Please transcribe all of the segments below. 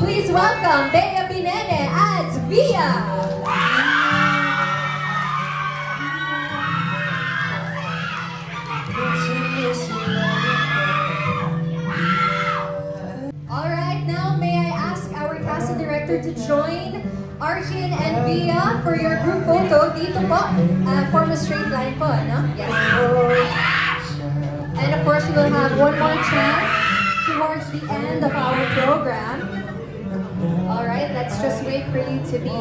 please welcome Bea Binene as Via. Alright, now may I ask our casting director to join Arkin and Via for your group photo dito po. Form a straight line po, no? Yes. And of course, we will have one more chance towards the end of our program. Alright, let's just wait for you to be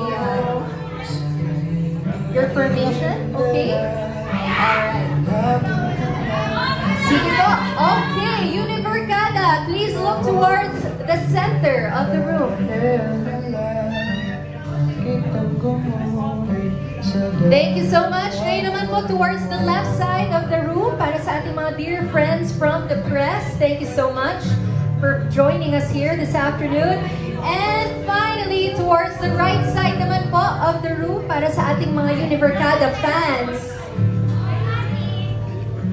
your formation, okay? Alright. Sige po. Okay, Univercada, please look towards the center of the room. Thank you so much. Ngayon naman po towards the left side of the room para sa ating mga dear friends from the press. Thank you so much for joining us here this afternoon. And finally, towards the right side naman po of the room para sa ating mga Univercada fans.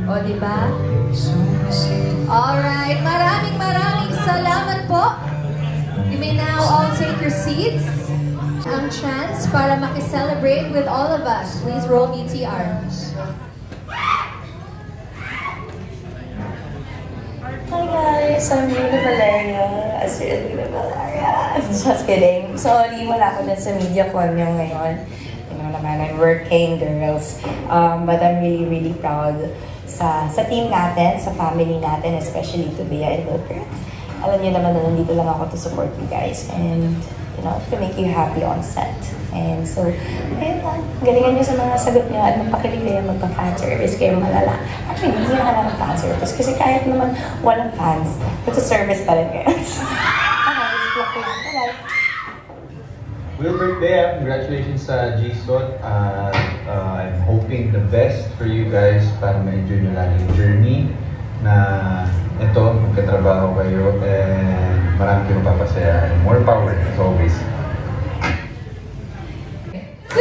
O, diba? Alright, maraming salamat po. You may now all take your seats. Ang chance para makiselebrate with all of us. Please roll VTR. Hi guys, I'm Luna Valeria. As in, Luna Valeria. Just kidding. Sorry, wala ko dyan sa media con yung ngayon. You know naman, I'm working, girls. But I'm really proud sa team natin, sa family natin, especially to Bea and Wilbert. Alam niyo naman na nandito lang ako to support you guys and you know, to make you happy on set. And so, ayun lang. Galingan niyo sa mga sagot niyo at magpakilig kayo, magpa-fan service kayo malala. Actually, hindi na kailangan fan service kasi kahit naman walang fans, magsa-service pa rin kayo. Okay, bye-bye. Wilbert, Bea, congratulations sa GSOT. I'm hoping the best for you guys para ma-enjoy nyo lang yung journey na ito, magkatrabaho kayo and marami kayo mapapasaya and more power as always. 2, 1!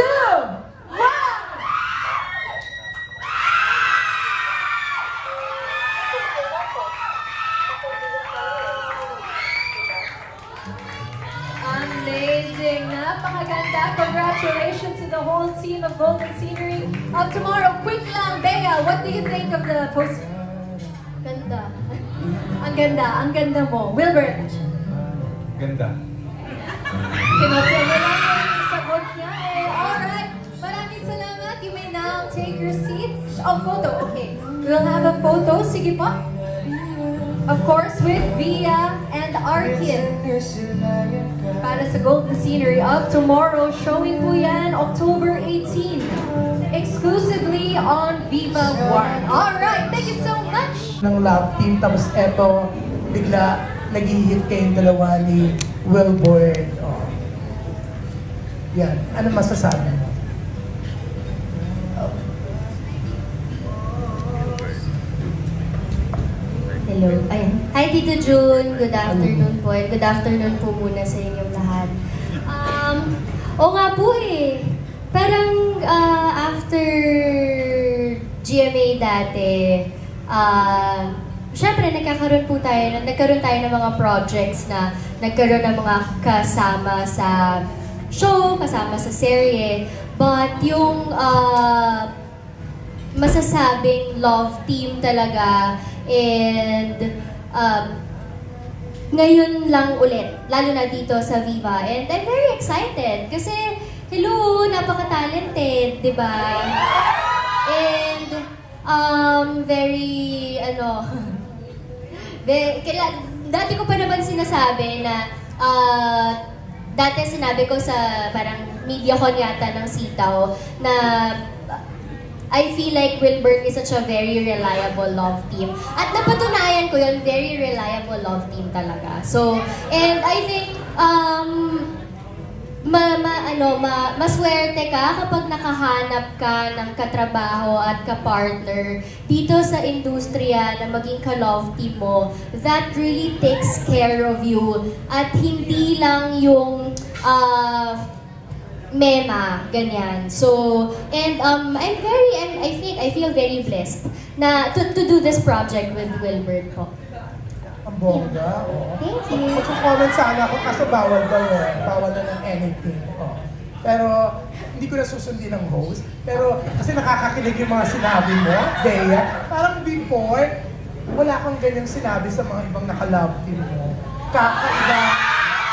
Amazing! Napakaganda! Congratulations to the whole team of Golden Scenery of tomorrow. Quick lang, Bea, what do you think of the post? Ganda. Ang ganda mo. Wilbert. Ganda. Kinopya mo lang yung sagot niya eh. Alright. Maraming salamat. You may now take your seats. Oh, photo. Okay. We'll have a photo. Sige po. Of course, with Via and Arkin. Para sa Golden Scenery of tomorrow. Showing po yan October 18. Exclusively on Viva One. Alright. Thank you so much. Ng love team, tapos eto, bigla nag-hit kayong dalawa ni Wilbert. Oh. Yan, ano masasabi mo? Oh. Hello. Ayan. Hi, Tito June. Good afternoon po. And good afternoon po muna sa inyong lahat. Oo nga po eh. Parang after GMA dati, syempre nagkaroon tayo ng mga projects na nagkaroon ng mga kasama sa show, kasama sa serye. But yung masasabing love team talaga and ngayon lang ulit, lalo na dito sa Viva. And I'm very excited kasi hello, napaka-talented, di ba? And very, dati ko pa naman sinasabi na, dati sinabi ko sa parang media con yata ng Sitaw na I feel like Wilbert is such a very reliable love team. At napatunayan ko yun, very reliable love team talaga. So, and I think, maswerte ka kapag nakahanap ka ng katrabaho at kapartner dito sa industriya na maging ka-love team mo that really takes care of you at hindi lang yung mema, ganyan. So, and I feel very blessed na to do this project with Wilbert po. Bongga, oh. Thank you. Magko-comment sana ako kaso bawal daw eh. Bawal na ng anything. Oh. Pero hindi ko na susundin ng host. Pero kasi nakakakilig yung mga sinabi mo, Bea. Parang before, wala kang ganyang sinabi sa mga ibang naka-love team mo. Kakaiba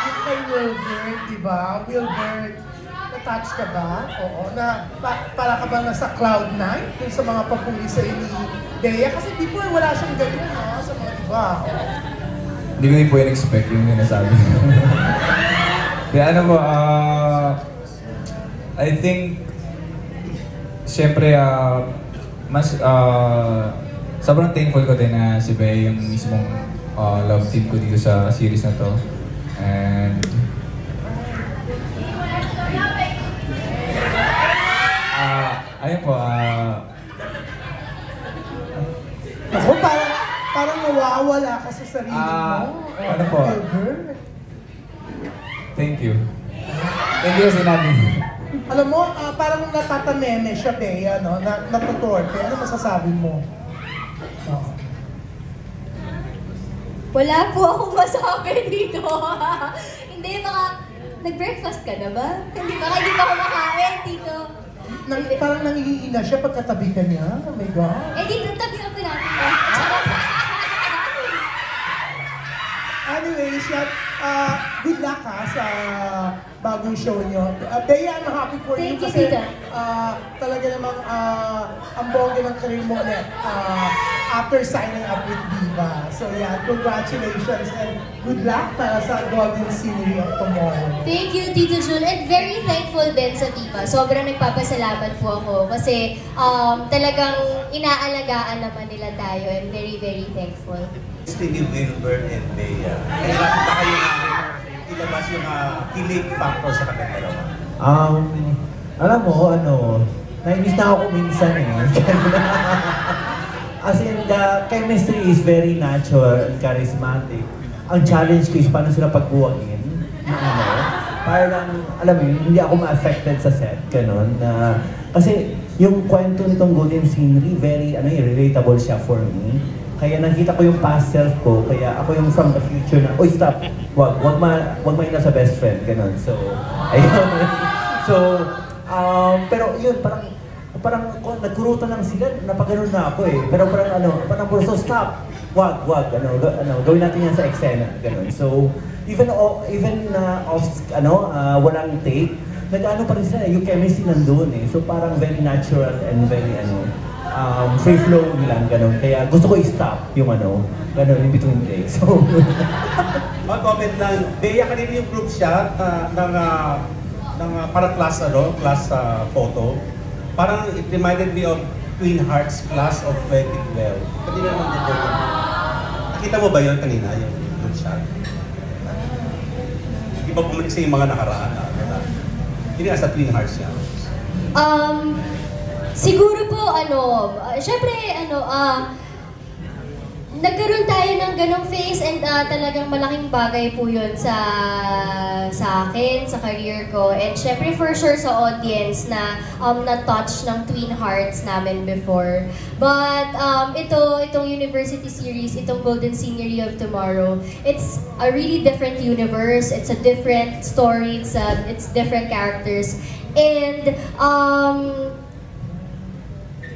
yung kay Wilbert, di ba? Wilbert, na-touch ka ba? Oo. Na, para ka ba nasa Cloud9? Dun sa mga papuli sa ni Bea? Kasi before, wala siyang ganyan ha, sa mga iba. Oo. Hindi ko din po in-expect yung sinasabi. Kaya ano po, I think, siyempre, mas, sobrang thankful ko din na si Bea yung mismong love team ko dito sa series na to. And, ayun po, Ako, parang nawawala ka sa sarili mo. ano po? Wilbert. Thank you. Thank you sa sinabi. Alam mo, parang natatameme siya, Bea, no? Natutorpe. Ano masasabi mo? Oh. Wala po akong masabi dito. Hindi, baka nag-breakfast ka na ba? Hindi ba ako makain dito? Parang nangihiina siya pagkatabi ka niya. Oh my God. Eh, dito tabi ako natin. Anyways, yan, good luck ha sa bagong show niyo. Bea, I'm happy for you Thank you, kasi Tita. talaga namang ang bongga ng career mo ulit after signing up with Viva. So yeah, congratulations and good luck para sa golden scenery of tomorrow. Thank you, Tito Jun. And very thankful din sa Viva. Sobrang nagpapasalamat po ako kasi talagang inaalagaan naman nila tayo. I'm very, very thankful. Ni Wilbert and Bea. Kaya nakita kayo na ilabas yung kilig factor sa kanilang dalawa. Alam mo, nainis na ako minsan eh. As in, the chemistry is very natural and charismatic. Ang challenge ko is paano sila pagbuwagin. Parang, alam mo yun, hindi ako ma-affected sa set, ganun. Kasi yung kwento nitong Golden Scenery, very, relatable siya for me. Kaya nakita ko yung past self ko, kaya ako yung from the future na, oy stop, wag maina sa best friend, ganun. So, ayun. So, pero yun, parang nagkurutan lang sila, napagano'n na ako eh. Pero parang so stop, wag, gawin natin yan sa eksena, ganun. So, even walang take, nag-ano pa rin sila, yung chemistry nandun eh. So, parang very natural and very, free flow nilang gano'n. Kaya gusto ko i-stop yung gano'n in between takes. So, Mag-comment lang, Bea, kanina yung group shot ng para class photo. Parang it reminded me of Twin Hearts class of 2012. Kanina naman dito. Nakita mo ba yun kanina, yung group shot? Di ba bumalik sa yung mga nakaraan? Hindi nga sa Twin Hearts yan. Siguro po, syempre, nagkaroon tayo ng ganong phase and talagang malaking bagay po yun sa akin, sa career ko. And syempre for sure sa audience na na-touch ng Twin Hearts namin before. But itong university series, itong Golden Scenery of Tomorrow, it's a really different universe. It's a different story. It's different characters. And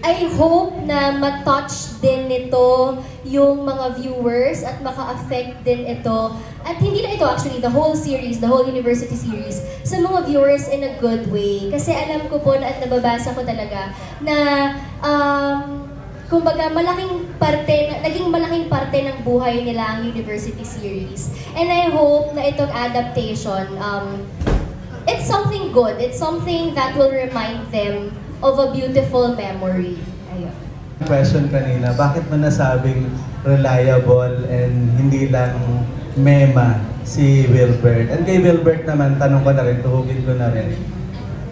I hope na ma-touch din nito yung mga viewers at maka-affect din ito. At hindi na ito actually, the whole series, the whole university series, sa mga viewers in a good way. Kasi alam ko po at nababasa ko talaga na kumbaga naging malaking parte ng buhay nila ang university series. And I hope na itong adaptation, it's something good. It's something that will remind them of a beautiful memory. Ayun. Question kanina, bakit mo nasabing reliable and hindi lang mema si Wilbert? And kay Wilbert naman, tanong ko na rin, tuhugin ko na rin.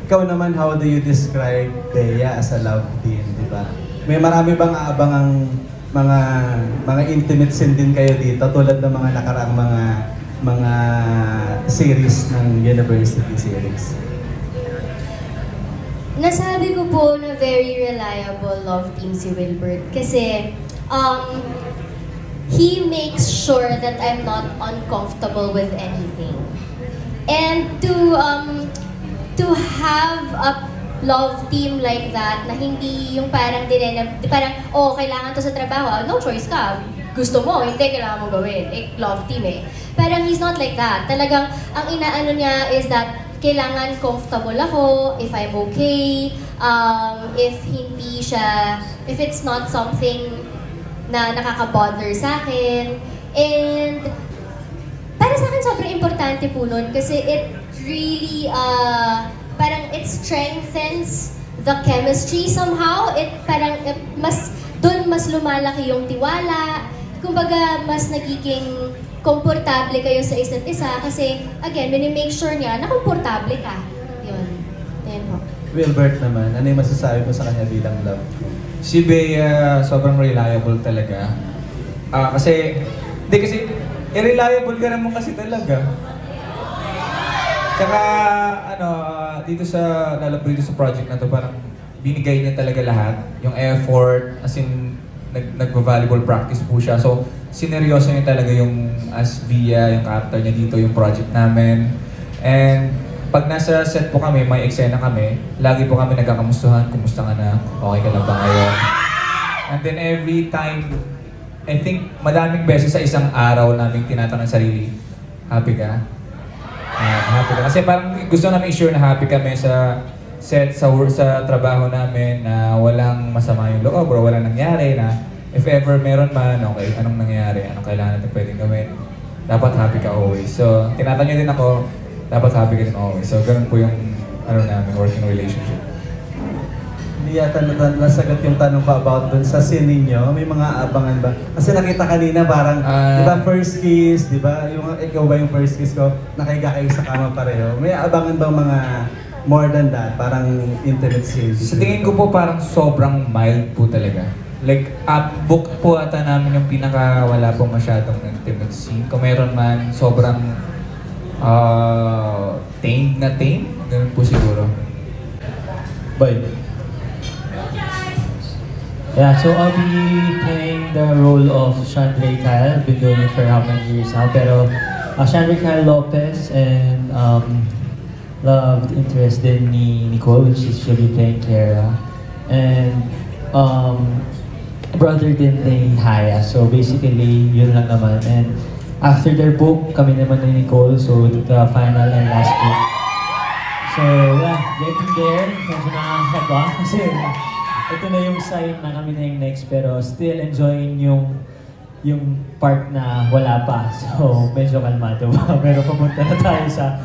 Ikaw naman, how do you describe Bea as a love team, di ba? May marami bang aabangang mga intimate scene din kayo dito tulad ng mga nakaraang mga series ng university series? Nasabi ko po na very reliable love team si Wilbert kasi he makes sure that I'm not uncomfortable with anything. And to have a love team like that, na hindi yung parang kailangan to sa trabaho, no choice ka. Gusto mo, hindi kailangan mo gawin. Love team eh. Parang he's not like that. Talagang, ang inaano niya is that kailangan comfortable ako, if I'm okay, if it's not something na nakaka-bother sa akin. And para sa akin sobrang importante po nun kasi it really, parang it strengthens the chemistry somehow. Doon mas lumalaki yung tiwala. Kumbaga, mas nagiging komportable kayo sa isa't isa kasi, again, make sure niya na komportable ka. Yun. Ayan po. Wilbert naman, ano yung masasabi mo sa kanya bilang love? Si Bea, sobrang reliable talaga. Kasi reliable ka naman kasi talaga. Tsaka, dito sa project na to, parang binigay niya talaga lahat. Yung effort, as in, nagva-volleyball practice po siya. So, sineryoso niya talaga yung as Via, yung character niya dito, yung project namin. And pag nasa set po kami, may eksena kami, lagi po kami nagkakamustahan, kumusta ka na, okay ka lang ba ngayon? And then every time, I think madaming beses sa isang araw namin tinatanong sarili, happy ka? Happy ka? Kasi parang gusto namin i-sure na happy kami sa set, sa trabaho namin, na walang masama yung loob or walang nangyari, na if ever meron man, okay, anong nangyari, anong kailangan natin pwedeng gawin, dapat happy ka always. So, tinatanong din ako, dapat happy ka din always. So, ganun po yung namin, working relationship. Hindi yata nasagot yung tanong ko about dun sa scene ninyo. May mga abangan ba? Kasi nakita kanina parang, di ba first kiss, di ba? Ikaw ba yung first kiss ko? Nakahiga kayo sa kama pareho. May abangan ba mga more than that? Parang intimate scenes? Sa tingin ko po parang sobrang mild po talaga. Like, book po ata namin yung pinaka wala po masyadong intimate scene. Kung meron man, sobrang tame na tame. Ganun po siguro. Bye. Yeah, so I'll be playing the role of Chandray Kyle. I've been doing it for how many years now? Pero Chandray Kyle Lopez and love interest din ni Nicole, which is she'll be playing Clara. And brother din ni Haya. So basically, yun lang naman. And after their book, kami naman ni Nicole. So the final and last book. So yeah, getting there. Medyo nakakaba kasi ito na yung sign na kami na yung next, pero still enjoying yung part na wala pa. So medyo kalmado pa. Pero papunta na tayo sa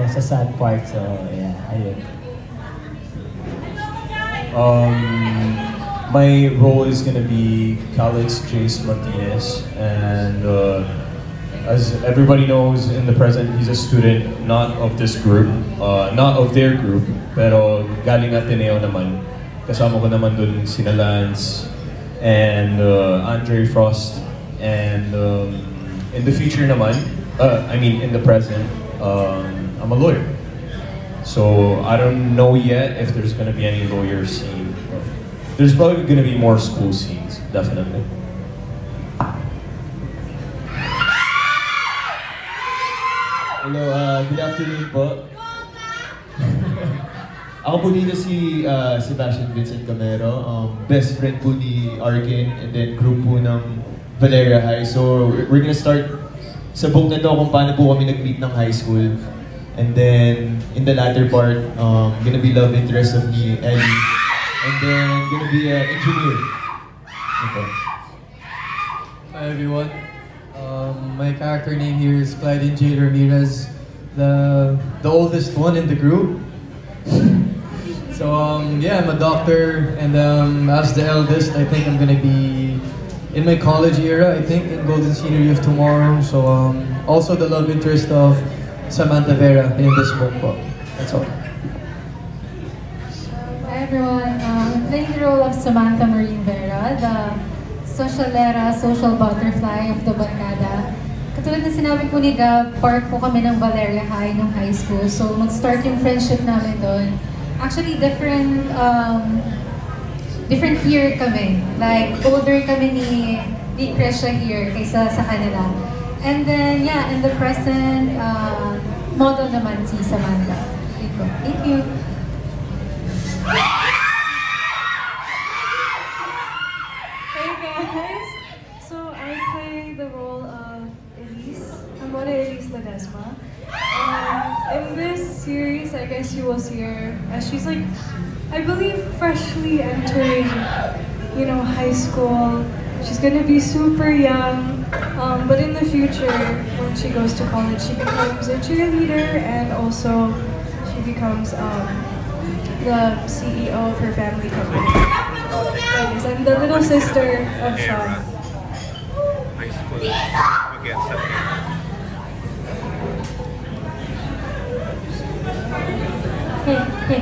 sa sad part. So yeah, ayun. My role is gonna be Calix Jace Martinez, and as everybody knows in the present, he's a student not of this group, not of their group, pero galing Ateneo naman. Kasama ko naman dun sina Lance and Andre Frost, and in the future naman, in the present, I'm a lawyer. So I don't know yet if there's gonna be any lawyer scene. There's probably gonna be more school scenes, definitely. Hello, good afternoon po. Ako po dito si Sebastian Vincent Camero, best friend po ni Arkin, and then group po ng Valeria High. So we're gonna start sa book na to kung paano po kami nag-meet ng high school. And then in the latter part, gonna be love interest of me, Ellie. And then gonna be an engineer. Okay. Hi everyone. My character name here is Clyde J. Ramirez, the oldest one in the group. So yeah, I'm a doctor, and as the eldest, I think I'm gonna be in my college era. I think in Golden Scenery of Tomorrow. So also the love interest of Samantha Vera in this book. That's all. Hi everyone, I'm playing the role of Samantha Marine Vera, the social butterfly of the Barkada. Katulad na sinabi po ni Gab, part po kami ng Valeria High nung high school. So mag-start yung friendship namin doon. Actually, different year kami. Like, older kami be Krisha here kaysa sa kanila. And then, yeah, in the present, model naman si Samantha. Thank you. Hey guys! So I play the role of Elise. I'm Mona Elise Ledesma. In this series, I guess you will see her as she's like, I believe, freshly entering, high school. She's gonna be super young, but in the future, when she goes to college, she becomes a cheerleader and also she becomes the CEO of her family company. I'm the little sister of Sean. Hey.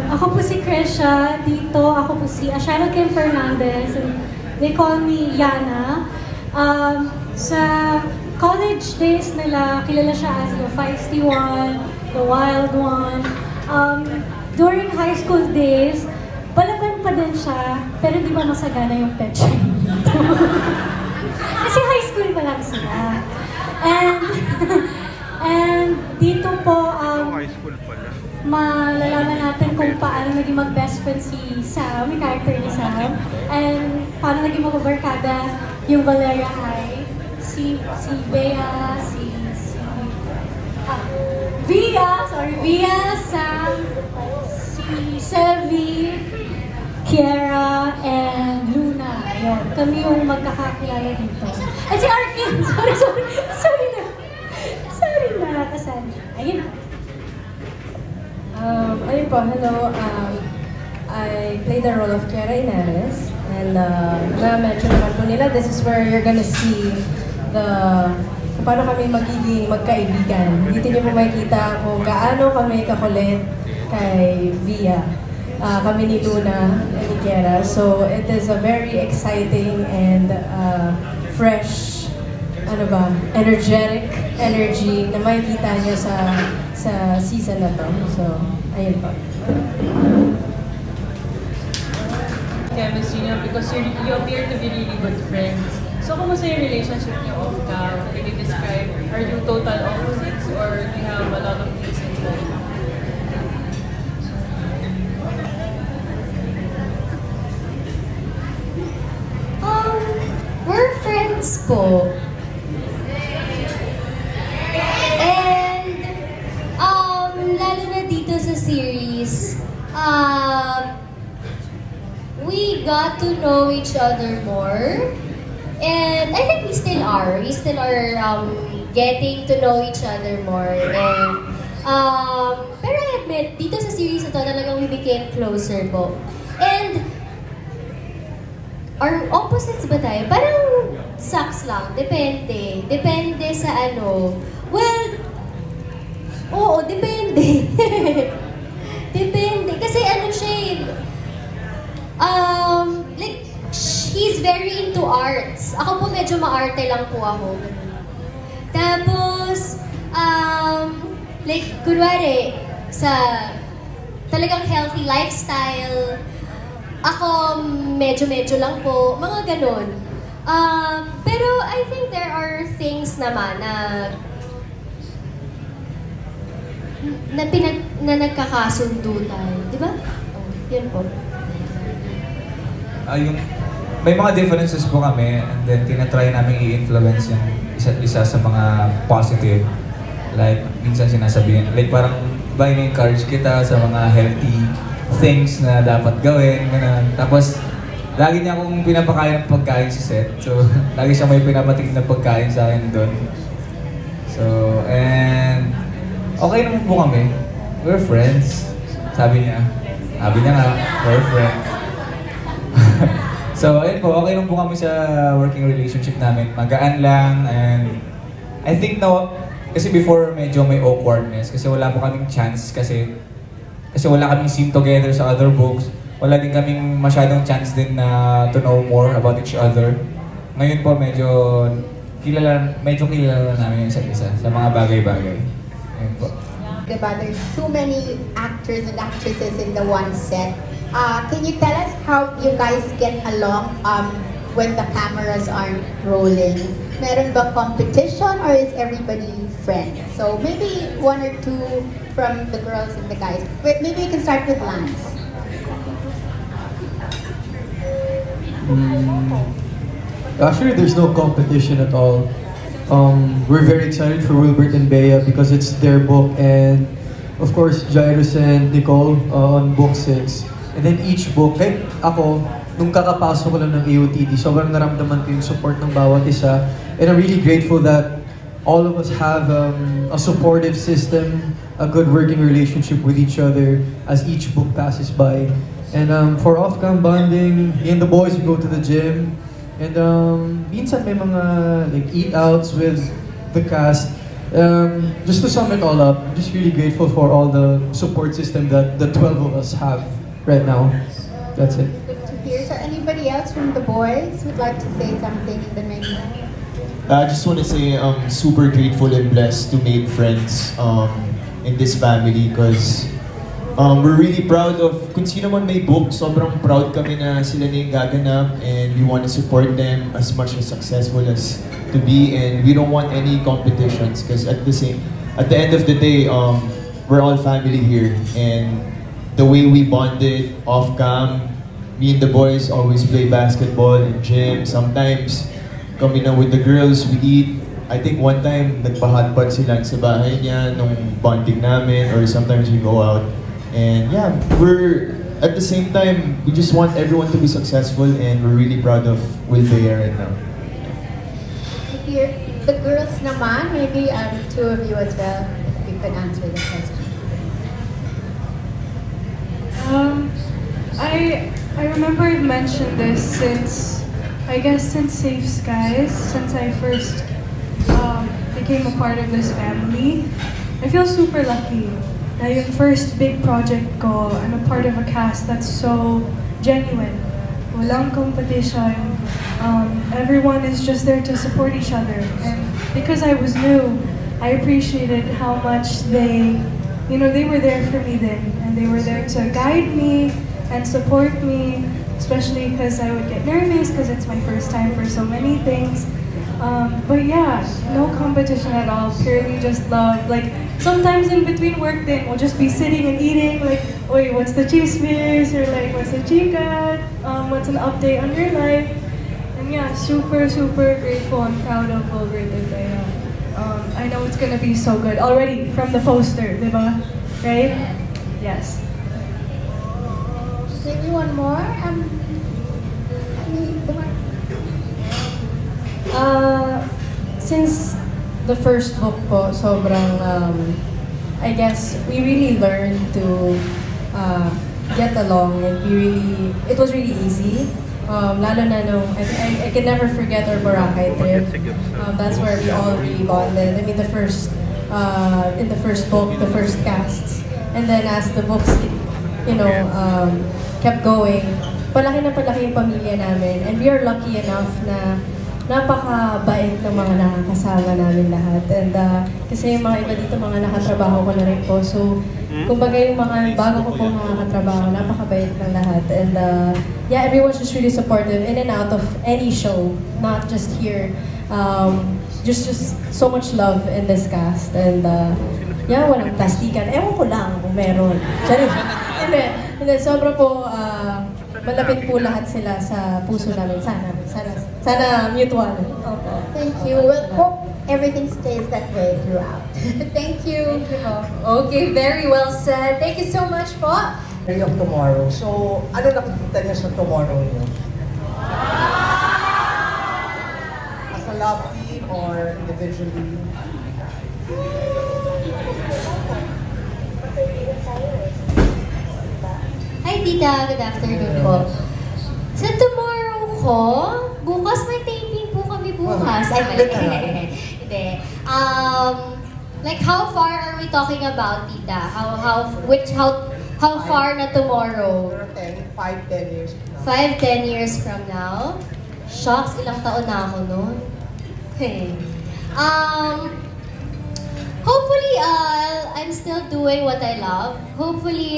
Ako po si Krisha dito. Ako po si Ashara Kim Fernandez. They call me Yana. Sa college days nila, kilala siya as the feisty one, the wild one. During high school days, palaban pa din siya, pero di ba masagana yung pecha dito? Kasi high school pa lang sila. And dito po, malalaman natin kung paano naging mag-best friend si Sam, yung character ni Sam, and paano naging magbabarkada yung Valeria High, si Bea, Via, Sam, si Selvi, Kiera, and Luna. Ayun, kami yung magkakakilala dito. At si Arkin! Sorry na, Cassandra. Ayun. Ayun po, hello. I play the role of Kiera Inares. And na-mention naman po nila, this is where you're gonna see kung paano kami magiging magkaibigan. Dito niyo po makikita kung gaano kami kakulit kay Via. Kami ni Luna and ni Kiera. So it is a very exciting and fresh, energetic energy na makikita niyo sa season na to. So, ayun po. Chemistry niya because you appear to be really good friends. So, kumusta yung relationship niyo off-cam? Can you describe, are you total opposites or do you have a lot of things in common? We're friends po. Lalo na dito sa series, we got to know each other more. And I think we still are. We still are getting to know each other more. And, pero I admit, dito sa series na to, talagang we became closer po. And, our opposites ba tayo? Parang sucks lang. Depende. Depende sa ano. Well, oo, depende. Depende. Kasi ano siya like, he's very into arts. Ako po medyo maarte lang po ako. Tapos, like, kunwari, sa talagang healthy lifestyle, ako medyo-medyo lang po, mga ganun. Pero I think there are things naman na nagkakasundo tayo. Di ba? Yun po. May mga differences po kami and then tinatry namin i-influence yung isa't isa sa mga positive. Like, minsan sinasabihin, like parang encourage kita sa mga healthy things na dapat gawin, gano'n. Tapos, lagi niya akong pinapakain ng pagkain sa set. So, lagi siya may pinapatingin na pagkain sa akin doon. So, and okay naman po kami. We're friends. Sabi niya. Sabi niya nga, we're friends. So, ayun po, okay lang po kami sa working relationship namin. Magaan lang and I think kasi before medyo may awkwardness kasi wala po kaming chance kasi wala kaming scene together sa other books. Wala din kaming masyadong chance din na to know more about each other. Ngayon po medyo kilala namin yung isa't isa sa mga bagay-bagay. Ayun po. There's too many actors and actresses in the one set. Can you tell us how you guys get along when the cameras aren't rolling? Meron ba competition or is everybody friends? So maybe one or two from the girls and the guys. But maybe you can start with Lance. Actually, there's no competition at all. We're very excited for Wilbert and Bea because it's their book, and of course, Jairus and Nicole on book 6. And then each book, like ako, nung kakapasok ko lang ng AOTD, sobrang naramdaman ko yung support ng bawat isa. And I'm really grateful that all of us have a supportive system, a good working relationship with each other as each book passes by. And for off-cam bonding, me and the boys, we go to the gym. And minsan may mga like eat-outs with the cast. Just to sum it all up, I'm just really grateful for all the support system that the 12 of us have right now. That's it. Good to hear. So anybody else from the boys would like to say something in the menu? I just want to say I'm super grateful and blessed to make friends in this family because we're really proud of kung sino man may book, sobrang proud kami na sila na yung gaganap and we want to support them as much as successful as to be, and we don't want any competitions because at the end of the day, we're all family here, and the way we bonded off cam, me and the boys always play basketball in gym. Sometimes kami na with the girls, we eat. I think one time nagpa-hotpot sila sa bahay niya nung bonding namin, or sometimes we go out. And yeah, we're at the same time, we just want everyone to be successful, and we're really proud of Wilbert right now. Here, the girls naman, maybe two of you as well, if you could answer the question. I remember I've mentioned this since Safe Skies, since I first became a part of this family. I feel super lucky na yung first big project ko, I'm a part of a cast that's so genuine. Walang competition. Everyone is just there to support each other. And because I was new, I appreciated how much they were there for me then. And they were there to guide me and support me, especially because I would get nervous because it's my first time for so many things. But yeah, no competition at all, purely just love. Like, sometimes in between work then, we'll just be sitting and eating, like, oy, what's the chismis? Or like, what's the chika? What's an update on your life? And yeah, super, super grateful and proud of Wilbert and Bea. I know it's gonna be so good already from the poster, diba? Right? Yes. Maybe one more? Since the first book po, sobrang, I guess, we really learned to get along, and it was really easy. Lalo na nung, I can never forget our Boracay trip. That's where we all really bonded. I mean, in the first book, the first casts. And then as the books, kept going, palaki na palaki yung pamilya namin. And we are lucky enough na napakabait ng mga nakakasama namin lahat. And kasi yung mga iba dito, mga nakatrabaho ko na rin po. So, kumbaga yung mga bago ko pong nakakatrabaho, napakabait ng lahat. And yeah, everyone's just really supportive in and out of any show, not just here. Just so much love in this cast. And yeah, walang plastikan. Ewan ko lang kung meron. Hindi, sobra po, malapit po lahat sila sa puso namin. Sana mutual. Okay. Thank you. Well, hope everything stays that way throughout. Thank you. Okay, very well said. Thank you so much po. Day of tomorrow. So, ano nakikita niyo sa tomorrow niyo? As a love team or individually? Hi, Tita. Good afternoon po. Sa tomorrow ko, bukas may taping po kami bukas. Ay, mali. Hindi. Like, how far are we talking about, Tita? How far na tomorrow? 5-10 years from now. 5-10 years from now? Shocks, ilang taon na ako noon. Hopefully, I'm still doing what I love. Hopefully,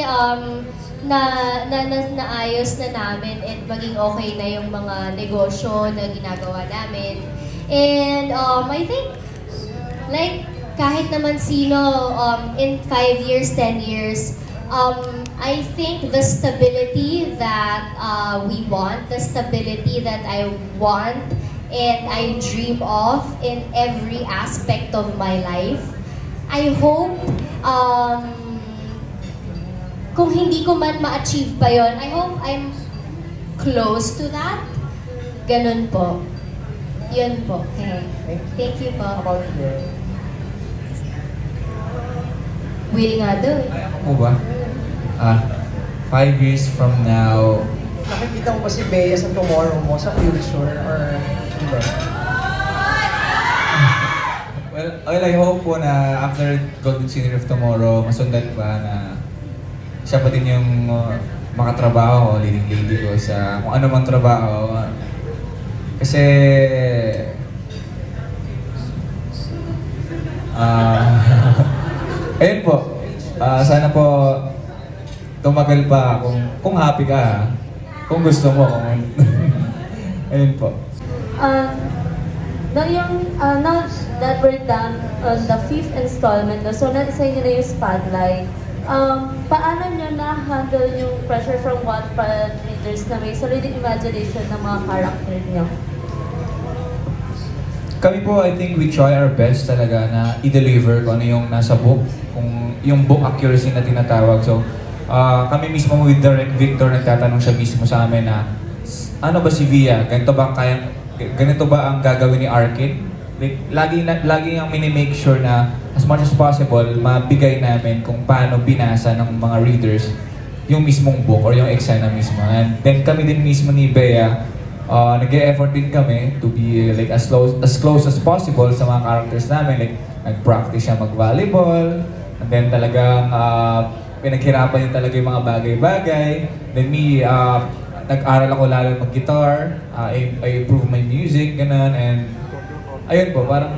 naayos na namin and maging okay na yung mga negosyo na ginagawa namin. And I think, like, kahit naman sino, in 5 years, 10 years, I think the stability that we want, the stability that I want and I dream of in every aspect of my life, I hope, kung hindi ko man ma-achieve pa yon, I hope I'm close to that. Ganun po. Yun po. Okay. Thank you po. About you? Will nga daw. Ako ba? 5 years from now, Nakikita mo ba si Bea sa tomorrow mo, sa future, or hindi? well, I hope po na after Golden Scenery of Tomorrow, masundan pa na siya pa din yung makatrabaho ko, leading lady ko sa kung ano mang trabaho. Kasi ayun po, sana po tumagal pa kung happy ka, kung gusto mo. Ayun po. Now that we're done on the 5th installment, so nasa inyo na yung spotlight, paano nyo na-handle yung pressure from Wattpad readers na may solid imagination ng mga character nyo? Kami po, I think we try our best talaga na i-deliver kung ano yung nasa book, kung yung book accuracy na tinatawag. So, kami mismo with Direct Victor, nagtatanong siya mismo sa amin na, ano ba si Via? Ganito ba ang gagawin ni Arkin? Like, lagi ang minimake sure na as much as possible, mabigay namin kung paano binasa ng mga readers yung mismong book or yung eksena mismo. And then kami din mismo ni Bea, nag-e-effort din kami to be like as close as possible sa mga characters namin. Like, nag-practice siya mag-volleyball, and then talagang pinaghirapan din talaga yung mga bagay-bagay. Then me, nag-aral ako lalo mag-guitar, I improve my music, ganun, and ayun po, parang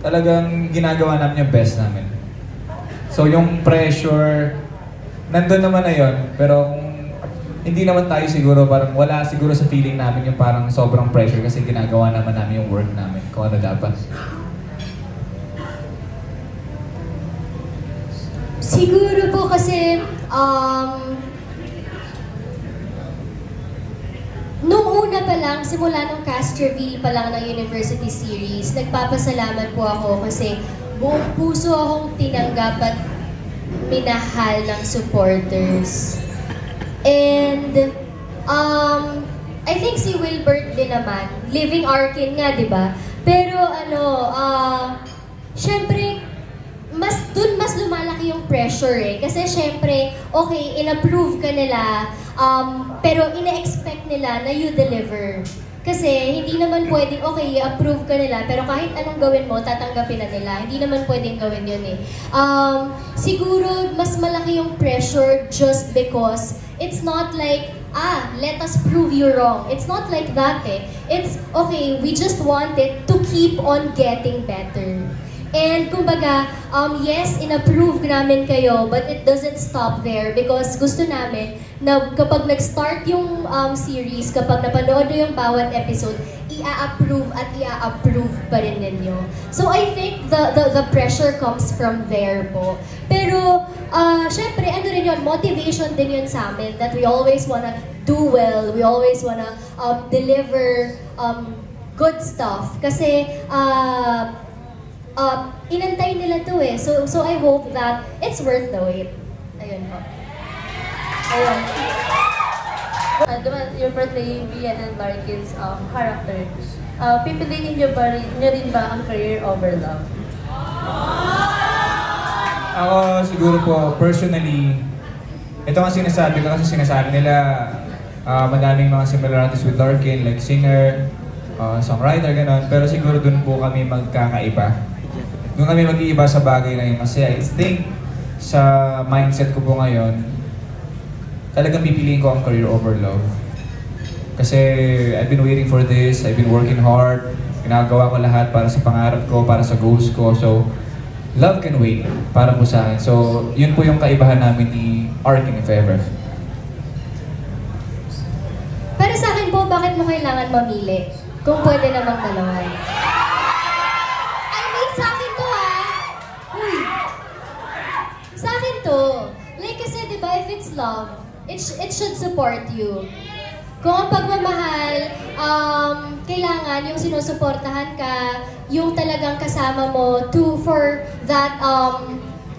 talagang ginagawa namin yung best namin. So yung pressure, nandun naman na yun, pero kung hindi naman tayo siguro, parang wala siguro sa feeling namin yung parang sobrang pressure kasi ginagawa naman namin yung work namin, kung ano dapat. Siguro po kasi, nung una pa lang, simula nung cast reveal pa lang ng University Series, nagpapasalamat po ako kasi buong puso akong tinanggap at minahal ng supporters. And, I think si Wilbert din naman, living Arkin nga, di ba? Pero syempre, mas lumalaki yung pressure eh. Kasi syempre, okay, in-approve ka nila, pero ina-expect nila na you deliver. Kasi hindi naman pwedeng, okay, i-approve ka nila, pero kahit anong gawin mo, tatanggapin na nila. Hindi naman pwedeng gawin yun eh. Siguro, mas malaki yung pressure just because it's not like, let us prove you wrong. It's not like that eh. It's, okay, we just want it to keep on getting better. And kumbaga, yes, in-approve namin kayo, but it doesn't stop there because gusto namin na kapag nag-start yung series, kapag napanood nyo yung bawat episode, i-approve at i-approve pa rin ninyo. So I think the pressure comes from there po. Pero, syempre, ano rin yun, motivation din yun sa amin that we always wanna do well, we always wanna deliver good stuff. Kasi, inantay nila to eh. So I hope that it's worth the wait. Ayun po. Ayun. You're portraying Via and Larkin's character. Pipiliin nyo rin ba ang career over love? Ako siguro po, personally, ito nga sinasabi ko kasi sinasabi nila madaming mga similarities with Larkin, like singer, songwriter, gano'n. Pero siguro dun po kami magkakaiba. Doon kami mag-iiba sa bagay na yun. Kasi I think sa mindset ko po ngayon, talagang pipiliin ko ang career over love. Kasi I've been waiting for this, I've been working hard, ginagawa ko lahat para sa pangarap ko, para sa goals ko. So, love can wait para po sa akin. So, yun po yung kaibahan namin ni Arkin, if ever. kailangan mamili. Kung pwede namang dalawa. I mean, sa akin to ha. Uy. Sa akin to. Like kasi, di ba, if it's love, it should support you. Kung ang pagmamahal, kailangan yung sinusuportahan ka, yung talagang kasama mo for that,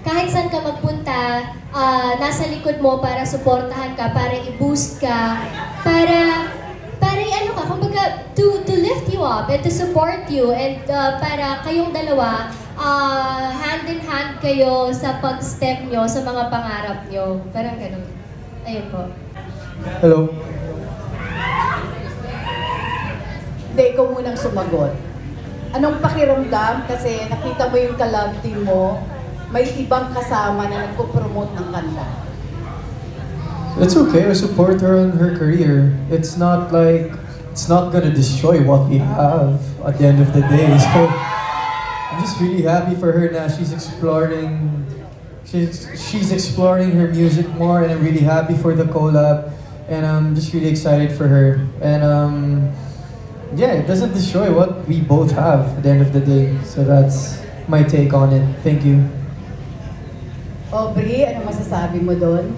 kahit saan ka magpunta, nasa likod mo para suportahan ka, para i-boost ka, para ano ka, kumbaga, to lift you up and to support you, and para kayong dalawa, hand in hand kayo sa pag-step nyo, sa mga pangarap nyo. Parang ganun. Ayun po. Hello. Hindi, ikaw munang sumagot. Anong pakiramdam? Kasi nakita mo yung ka-love team mo, may ibang kasama na nagpo-promote ng kanta. It's okay. I support her in her career. It's not gonna destroy what we have at the end of the day. So I'm just really happy for her now. She's exploring her music more, and I'm really happy for the collab. And I'm just really excited for her. And yeah, it doesn't destroy what we both have at the end of the day. So that's my take on it. Thank you. Aubrey, ano masasabi mo doon?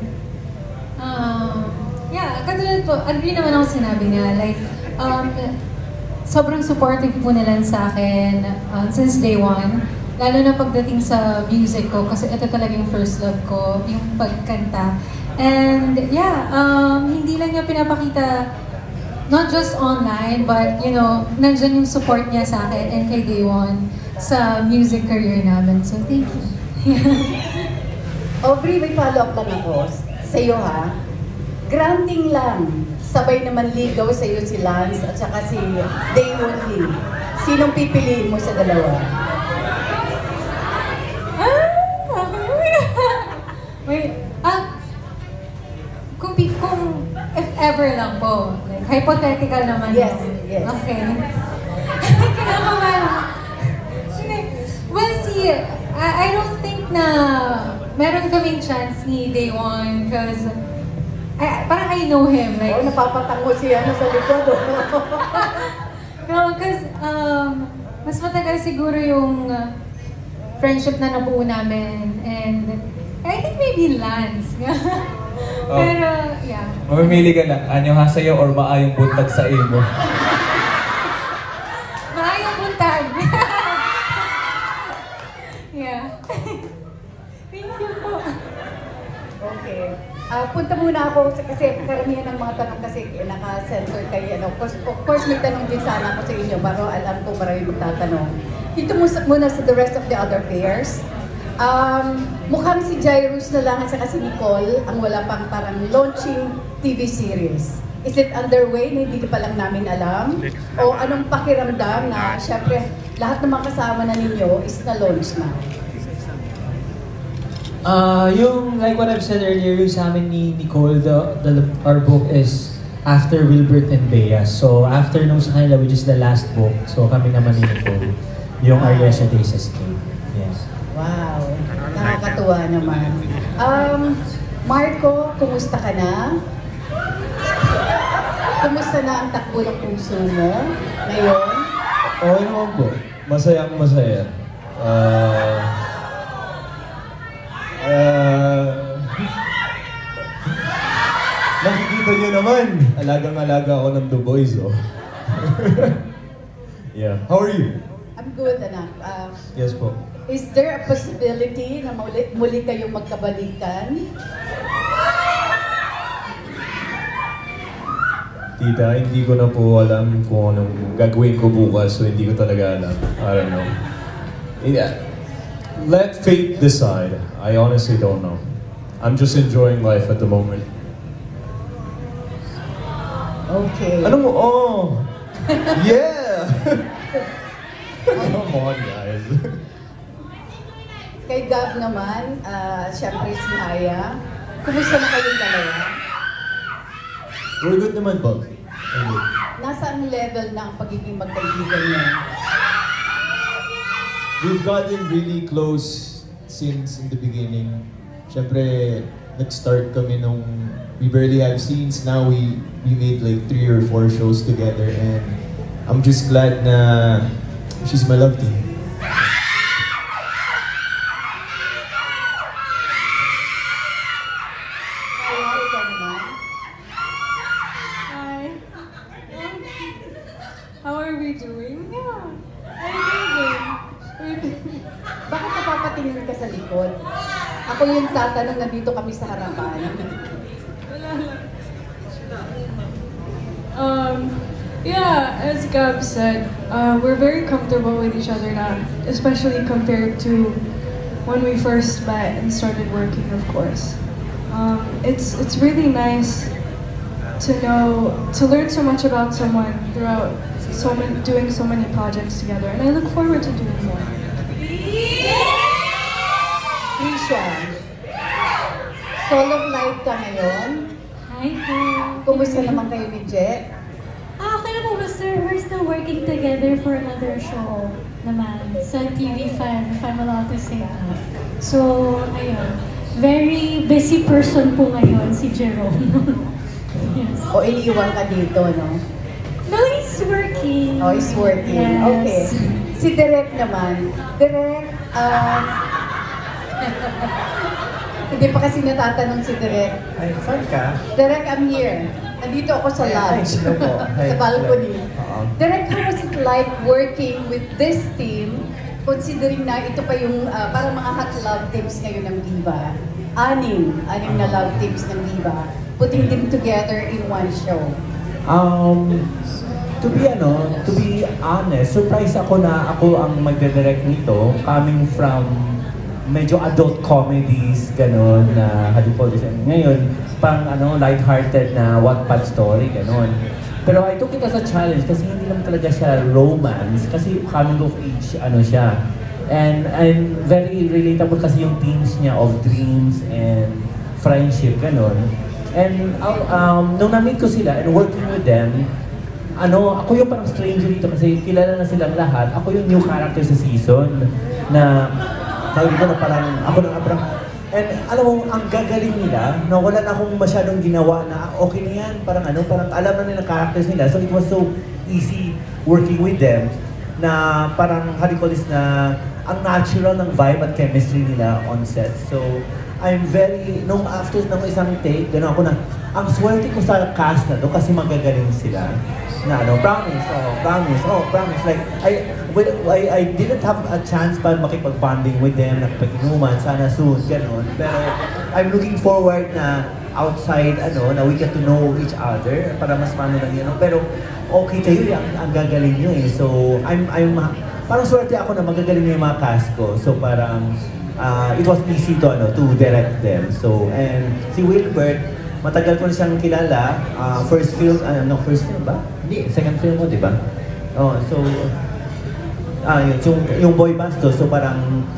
Yeah, katulad po, agree naman ako sinabi niya. Like, sobrang supportive po nila sa akin since day one. Lalo na pagdating sa music ko, kasi ito talaga yung first love ko, yung pagkanta. And yeah, hindi lang niya pinapakita, not just online, but you know, nandyan yung support niya sa akin and kay Day One sa music career namin. So thank you. Aubrey, may follow-up lang ako sa'yo ha. Granting lang, sabay naman ligaw sa'yo si Lance at saka si Daewon Lee. Sinong pipiliin mo sa dalawa? Wait, kung if ever lang po, like, hypothetical naman. Yes, yes. Okay. Kinakabahan. Well, see, I don't think na meron kaming chance ni Day One because parang I know him. Like, napapatango siya sa likod. No, because mas matagal siguro yung friendship na nabuo namin, and I think maybe Lance. Pero, yeah. Mamimili ka lang, anyo ha sa'yo or maayong buntag sa imo? Maayong buntag. Yeah. Thank you po. Okay. Punta muna ako kasi karamihan ng mga tanong kasi naka-center kayo. Of course, may tanong din sana ako sa inyo, pero alam ko marami magtatanong. Dito muna sa the rest of the other pairs. Mukhang si Jairus na lang at saka si Nicole ang wala pang parang launching TV series. Is it underway na hindi pa lang namin alam? O anong pakiramdam na syempre lahat ng mga kasama na ninyo is na-launch na? Yung like what I've said earlier, yung sa amin ni Nicole, our book is after Wilbert and Bea. So after nung sa kanila, which is the last book, so kami naman ni Nicole, yung Our Yesterday's Escape. Yes. Wow, nakakatuwa naman. Marco, kumusta ka na? Kumusta na ang takbo ng puso mo ngayon? Okay naman po. Masayang masaya. Nakikita niyo naman, alagang-alaga ako ng The Boys, oh. Yeah. How are you? I'm good, anak. Yes po. Is there a possibility na muli kayong magkabalikan? Tita, hindi ko na po alam kung anong gagawin ko bukas, so hindi ko talaga alam. I don't know. Yeah. Let fate decide. I honestly don't know. I'm just enjoying life at the moment. Okay. Ano mo? Oh! Yeah! Come on, guys. Kay Gab naman, syempre si Haya. Kumusta na kayong dalawa? We're good naman po. Nasaan level na ang pagiging magkaibigan niyo? We've gotten really close since in the beginning. Siyempre, nag-start kami nung we barely have scenes. Now we made like 3 or 4 shows together, and I'm just glad na she's my love team. Hi. How are we doing? Yeah. I'm good. Bakit napapatingin ka sa likod? Ako yung tatanong, nandito kami sa harapan. Wala lang. Yeah, as Gab said, we're very comfortable with each other now, especially compared to when we first met and started working, of course. It's really nice to learn so much about someone throughout doing so many projects together, and I look forward to doing more. Trisha, solo flight ka ngayon? Hi po. Kumusta naman kayo ni Jet? Okay na po, Mr. We're still working together for another show naman sa TV5, if I'm allowed to say that. So, ayun. Very busy person po ngayon si Jerome. Yes. O iniiwan ka dito, no? No, he's working. Oh, he's working. Yes. Okay. Si Derek naman. Derek, hindi pa kasi natatanong si Derek. Ay, saan ka? Derek, I'm here. Nandito ako sa lodge. Sa balcony. Derek, how was it like working with this team, considering na ito pa yung parang mga hot love teams ngayon ng Viva? Anim na love teams ng Viva. Putting them together in one show. To be honest, surprise ako na ako ang magde-direct nito, coming from medyo adult comedies, gano'n, na ngayon, pang light-hearted na Wattpad story, gano'n. Pero I took it as a challenge kasi hindi naman talaga siya romance, kasi coming of age, siya. And very relatable kasi yung themes niya of dreams and friendship, gano'n. And nung na-meet ko sila and working with them, ako yung parang stranger dito kasi kilala na silang lahat. Ako yung new character sa season na dito na parang ako ng Abraham. And alam mo, ang gagaling nila, na wala na akong masyadong ginawa na okay na yan, parang alam na nila characters nila. So it was so easy working with them na parang na ang natural ng vibe at chemistry nila on set. So I'm after ng isang take, gano'n ako na, ang swerte ko sa cast na to kasi magagaling sila. Na promise. Like, I didn't have a chance pa makipag-bonding with them, nakipag-inuman, sana soon, gano'n. Pero I'm looking forward na outside, na we get to know each other, para mas paano lang yan. Pero okay kayo, ang gagaling nyo eh. So, parang swerte ako na magagaling yung mga cast ko. So, parang, it was easy to direct them. So, and si Wilbert, matagal ko na siyang kilala. First film ba? Hindi, second film mo, di ba? So, yung Boy Bastos. So, parang,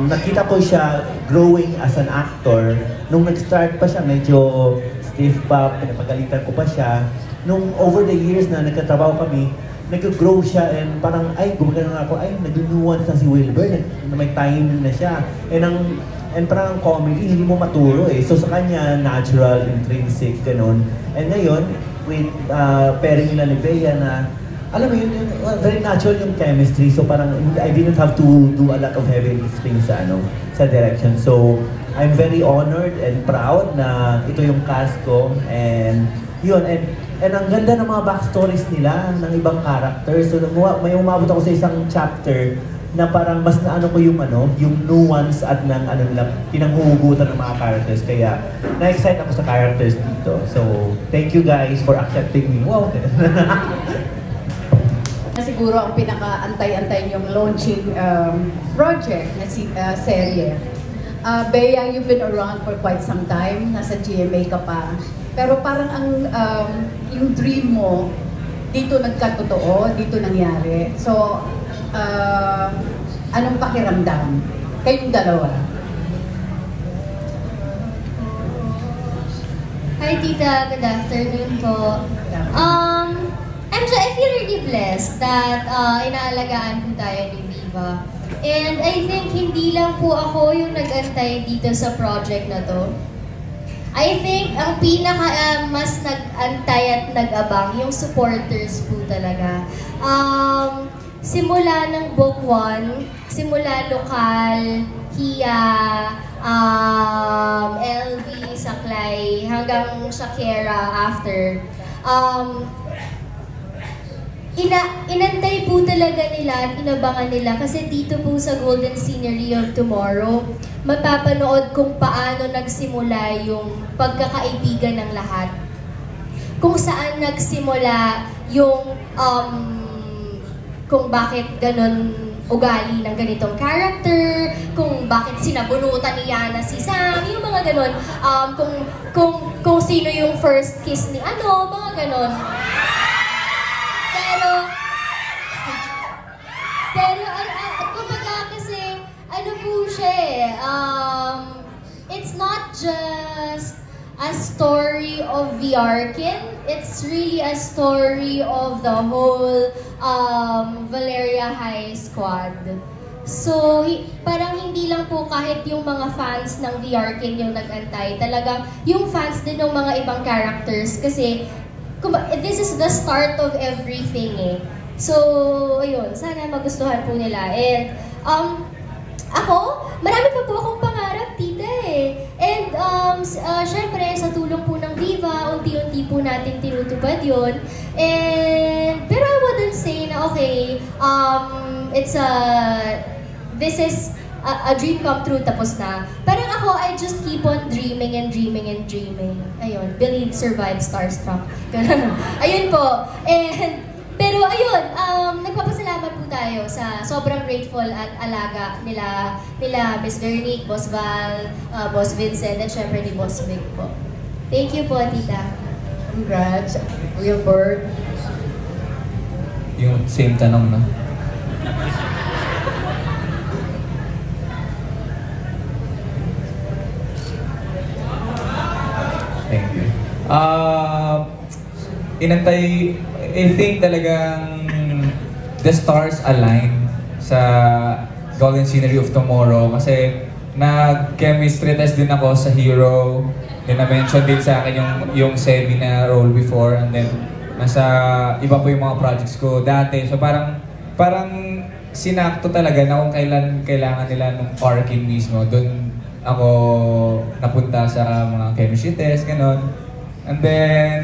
nakita ko siya growing as an actor. Nung nag-start pa siya, medyo stiff pa, pinapagalitan ko pa siya. Nung over the years na nagkatrabaho kami, nag-grow siya and parang, gumagano na ako, nag-nuance na si Wilbert, na may timing na siya. And parang comedy, hindi mo maturo eh. So sa kanya, natural, intrinsic, ganun. And ngayon, with pairing nila ni Bea na, alam mo yun, very natural yung chemistry. So parang, I didn't have to do a lot of heavy lifting sa direction. So, I'm very honored and proud na ito yung cast ko. And yun, and ang ganda ng mga backstories nila, ng ibang characters. So may umabot ako sa isang chapter na parang mas ko yung nuance at nila, pinanghuhugutan ng mga characters. Kaya, na-excite ako sa characters dito. So, thank you guys for accepting me. Wow! Siguro ang pinaka-antay-antay yung launching project na serye. Bea, you've been around for quite some time. Nasa GMA ka pa. Pero parang yung dream mo, dito nagkatotoo, dito nangyari. So, anong pakiramdam? Kayong dalawa. Hi, Tita. Good afternoon po. I feel really blessed that inaalagaan po tayo ni Viva. And I think hindi lang po ako yung nag-antay dito sa project na to. I think ang mas nag-antay at nag-abang yung supporters po talaga. Simula ng book 1, simula lokal, Hiya, LV, Saklay, hanggang Shakira after. Inantay po talaga nila at inabangan nila kasi dito po sa Golden Scenery of Tomorrow, mapapanood kung paano nagsimula yung pagkakaibigan ng lahat. Kung saan nagsimula yung kung bakit ganun ugali ng ganitong character, kung bakit sinabunutan ni Yana si Sam, yung mga ganun. Kung sino yung first kiss ni mga ganun. Pero kumbaga kasi, po siya it's not just a story of the Arkin, it's really a story of the whole Valeria High squad. So, parang hindi lang po kahit yung mga fans ng The Arkin yung nag-antay, talagang yung fans din ng mga ibang characters kasi this is the start of everything So, ayun, sana magustuhan po nila. And, ako, marami pa po akong pangarap, tita And, syempre, sa tulong po ng Viva, unti-unti po natin tinutupad yun. And, pero I wouldn't say na, okay, this is a dream come true, tapos na. Parang ako, I just keep on dreaming and dreaming and dreaming. Ayun, believe, survive, starstruck. Ayun po. Pero ayun, nagpapasalamat po tayo sa sobrang grateful at alaga nila Miss Vernique, Boss Val, Boss Vincent, at syempre ni Boss Vic po. Thank you po, tita. Congrats, Wilbert. Yung same tanong, no? Thank you. Inantay, I think talagang the stars align sa Golden Scenery of Tomorrow kasi nag-chemistry test din ako sa Hero. Then na-mention din sa akin yung Sebi na role before, and then nasa iba po yung mga projects ko dati. So parang sinakto talaga na kung kailan kailangan nila nung Arkin mismo. Doon ako napunta sa mga chemistry test, gano'n. And then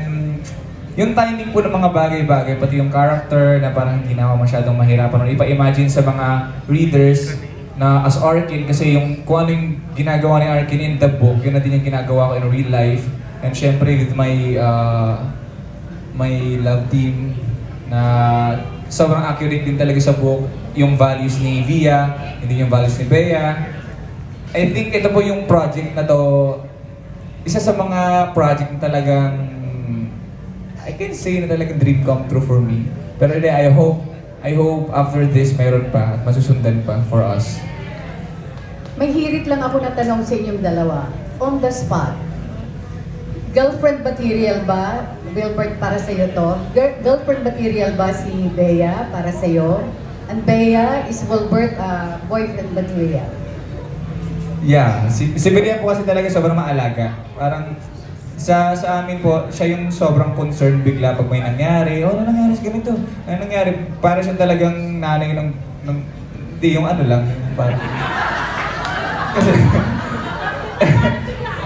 yung timing po ng mga bagay-bagay, pati yung character na parang hindi na ako masyadong mahirapan ipa-imagine sa mga readers na as Arkin, kasi yung kung ano yung ginagawa ni Arkin in the book, yun na din yung ginagawa ko in real life. And syempre with my love team na sobrang accurate din talaga sa book, yung values ni Via, hindi yung values ni Bea. I think ito po yung project na to, isa sa mga project na talagang I can say na talagang dream come true for me. Pero I hope after this mayroon pa at masusundan pa for us. May hirit lang ako na tanong sa inyong dalawa. On the spot. Girlfriend material ba, Wilbert, para sa iyo to? Girlfriend material ba si Bea para sa iyo? And Bea, is Wilbert boyfriend material? Yeah, si Bea po kasi talaga sobrang maalaga. Parang sa amin po, siya yung sobrang concerned bigla pag may nangyari. Ano nangyari sa ganito? Ano nangyari? Para siya talagang nanay ng hindi yung ano lang. Parang, kasi,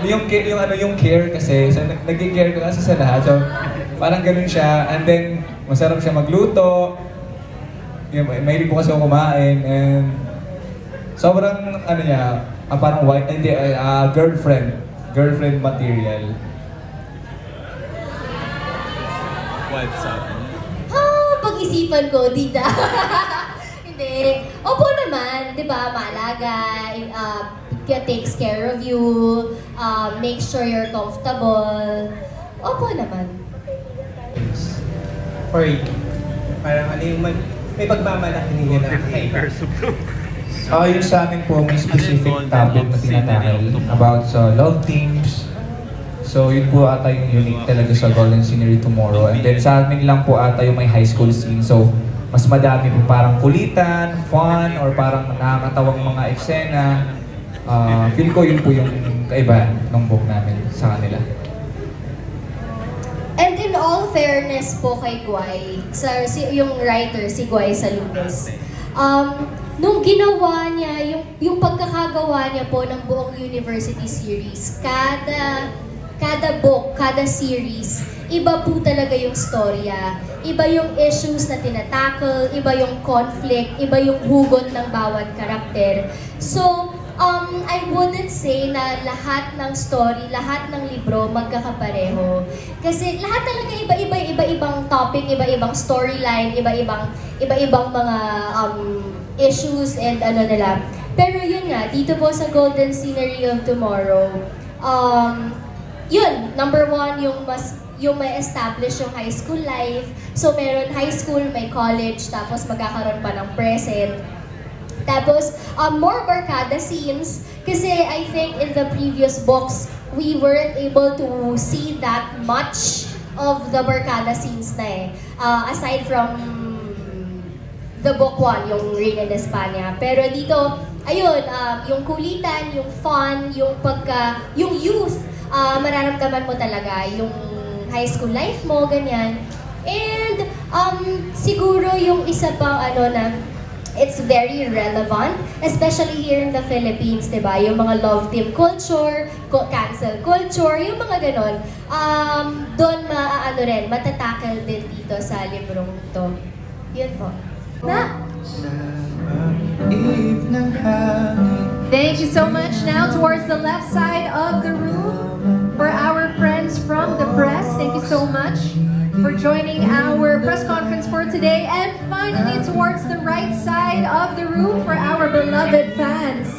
yung care kasi, so, nag-care ka kasi sa lahat. So, parang ganun siya. And then, masarap siya magluto. Mahilig po kasi ako kumain. And sobrang, parang girlfriend material. Wife sa akin. Pag-isipan ko, tita. Hindi. Opo naman, di ba? Maalaga, takes care of you, make sure you're comfortable. Opo naman. For you, parang yung may pagmamalaki ninyo na kaiba. Yung sa amin po, may specific topic na tinatakil about sa love teams. So yun po ata yung unique talaga sa Golden Scenery Tomorrow. And then sa amin lang po ata yung may high school scene. So mas madami po parang kulitan, fun, or parang nakakatawang mga eksena. Feel ko yun po yung kaibahan ng book namin sa kanila. And in all fairness po kay Guy, yung writer, si Guy Salubes, nung ginawa niya, yung pagkakagawa niya po ng buong university series, kada book, kada series, iba po talaga yung storya, iba yung issues na tinatackle, iba yung conflict, iba yung hugot ng bawat karakter. So, I wouldn't say na lahat ng story, lahat ng libro magkakapareho. Kasi lahat talaga iba-ibang topic, iba-ibang storyline, iba-ibang mga issues and ano nila. Pero yun nga, dito po sa Golden Scenery of Tomorrow, yun, number one, yung may establish yung high school life. So meron high school, may college, tapos magkakaroon pa ng present. Tapos, more barkada scenes, kasi I think in the previous books, we weren't able to see that much of the barkada scenes na eh. Aside from the book 1, yung Reina de España. Pero dito, ayun, yung kulitan, yung fun, yung youth, mararamdaman mo talaga, yung high school life mo, ganyan. And siguro yung isa pang it's very relevant, especially here in the Philippines, diba? Yung mga love team culture, cancel culture, yung mga ganon. Doon matatackle din dito sa librong to. Yun po. Thank you so much. Now towards the left side of the room for our friends from the press. Thank you so much for joining our press conference for today. And finally, towards the right side of the room for our beloved fans.